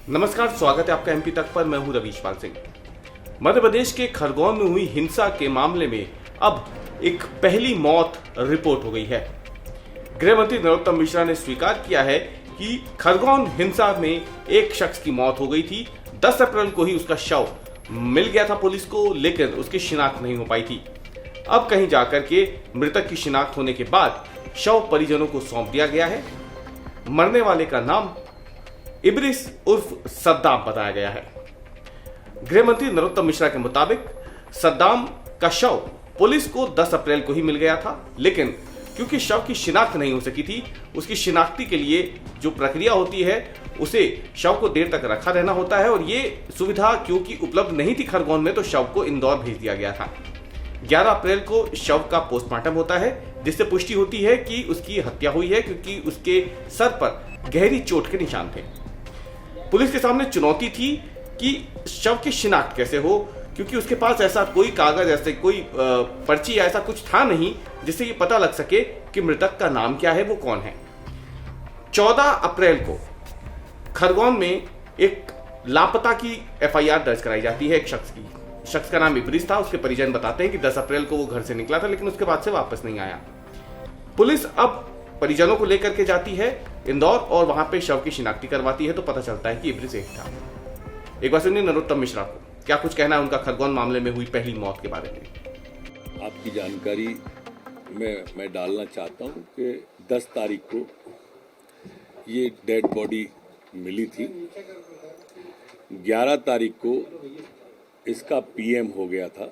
नमस्कार, स्वागत है आपका एमपी तक पर। मैं हूं रवीश पाल सिंह। मध्य प्रदेश के खरगोन में हुई हिंसा के मामले में अब एक पहली मौत रिपोर्ट हो गई है। गृह मंत्री नरोत्तम मिश्रा ने स्वीकार किया है कि खरगोन हिंसा में एक शख्स की मौत हो गई थी। 10 अप्रैल को ही उसका शव मिल गया था पुलिस को, लेकिन उसकी शिनाख्त नहीं हो पाई थी। अब कहीं जाकर के मृतक की शिनाख्त होने के बाद शव परिजनों को सौंप दिया गया है। मरने वाले का नाम इब्रिस उर्फ सद्दाम बताया गया है। गृह मंत्री नरोत्तम मिश्रा के मुताबिक सद्दाम का शव पुलिस को 10 अप्रैल को ही मिल गया था, लेकिन क्योंकि शव की शिनाख्त नहीं हो सकी थी, उसकी शिनाख्ती के लिए जो प्रक्रिया होती है उसे शव को देर तक रखा रहना होता है, और ये सुविधा क्योंकि उपलब्ध नहीं थी खरगोन में, तो शव को इंदौर भेज दिया गया था। 11 अप्रैल को शव का पोस्टमार्टम होता है, जिससे पुष्टि होती है कि उसकी हत्या हुई है, क्योंकि उसके सर पर गहरी चोट के निशान थे। पुलिस के सामने चुनौती थी कि शव की शिनाख्त कैसे हो, क्योंकि उसके पास ऐसा कोई कागज, ऐसे कोई पर्ची या ऐसा कुछ था नहीं जिससे ये पता लग सके कि मृतक का नाम क्या है, वो कौन है। 14 अप्रैल को खरगोन में एक लापता की एफआईआर दर्ज कराई जाती है। एक शख्स का नाम इब्रिस था। उसके परिजन बताते हैं कि 10 अप्रैल को वो घर से निकला था, लेकिन उसके बाद से वापस नहीं आया। पुलिस अब परिजनों को लेकर के जाती है इंदौर और वहां पे शव की शिनाख्ती करवाती है, तो पता चलता है कि इब्रिस एक था। एक बार सुनिए नरोत्तम मिश्रा को क्या कुछ कहना है उनका खरगोन मामले में हुई पहली मौत के बारे में। आपकी जानकारी में मैं डालना चाहता हूं कि 10 तारीख को ये डेड बॉडी मिली थी। 11 तारीख को इसका पीएम हो गया था।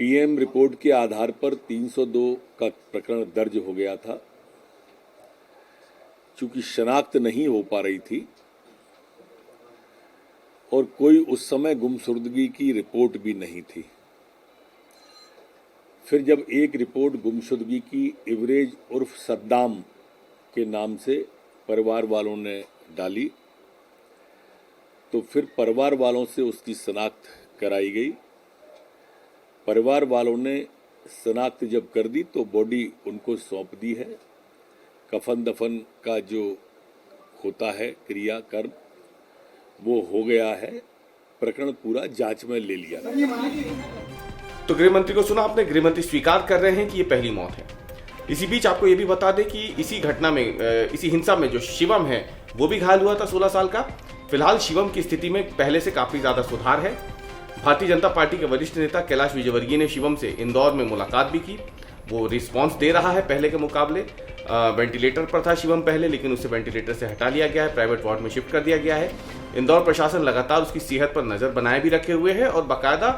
पीएम रिपोर्ट के आधार पर 302 का प्रकरण दर्ज हो गया था। चूंकि शनाख्त नहीं हो पा रही थी और कोई उस समय गुमशुदगी की रिपोर्ट भी नहीं थी, फिर जब एक रिपोर्ट गुमशुदगी की इब्रिस उर्फ सद्दाम के नाम से परिवार वालों ने डाली, तो फिर परिवार वालों से उसकी शनाख्त कराई गई। परिवार वालों ने शनाख्त जब कर दी तो बॉडी उनको सौंप दी है। कफन दफन का जो होता है क्रियाकर्म वो हो गया है। प्रकरण पूरा जांच में ले लिया। तो गृह मंत्री को सुना आपने। गृह मंत्री स्वीकार कर रहे हैं कि ये पहली मौत है। इसी बीच आपको ये भी बता दें कि इसी घटना में, इसी हिंसा में जो शिवम है वो भी घायल हुआ था, 16 साल का। फिलहाल शिवम की स्थिति में पहले से काफी ज्यादा सुधार है। भारतीय जनता पार्टी के वरिष्ठ नेता कैलाश विजयवर्गीय ने शिवम से इंदौर में मुलाकात भी की। वो रिस्पांस दे रहा है पहले के मुकाबले। वेंटिलेटर पर था शिवम पहले, लेकिन उसे वेंटिलेटर से हटा लिया गया है, प्राइवेट वार्ड में शिफ्ट कर दिया गया है। इंदौर प्रशासन लगातार उसकी सेहत पर नजर बनाए भी रखे हुए है और बाकायदा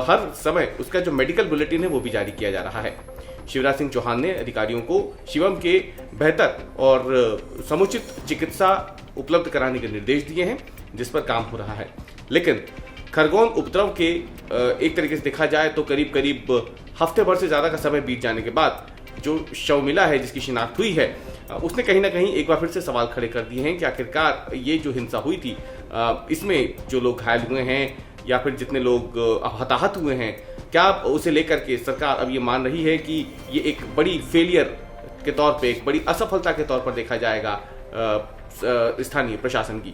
हर समय उसका जो मेडिकल बुलेटिन है वो भी जारी किया जा रहा है। शिवराज सिंह चौहान ने अधिकारियों को शिवम के बेहतर और समुचित चिकित्सा उपलब्ध कराने के निर्देश दिए हैं, जिस पर काम हो रहा है। लेकिन खरगोन उपद्रव के एक तरीके से देखा जाए तो करीब हफ्ते भर से ज्यादा का समय बीत जाने के बाद जो शव मिला है, जिसकी शिनाख्त हुई है, उसने कहीं ना कहीं एक बार फिर से सवाल खड़े कर दिए हैं कि आखिरकार ये जो हिंसा हुई थी, इसमें जो लोग घायल हुए हैं या फिर जितने लोग हताहत हुए हैं, क्या उसे लेकर के सरकार अब ये मान रही है कि ये एक बड़ी फेलियर के तौर पे, एक बड़ी असफलता के तौर पर देखा जाएगा स्थानीय प्रशासन की।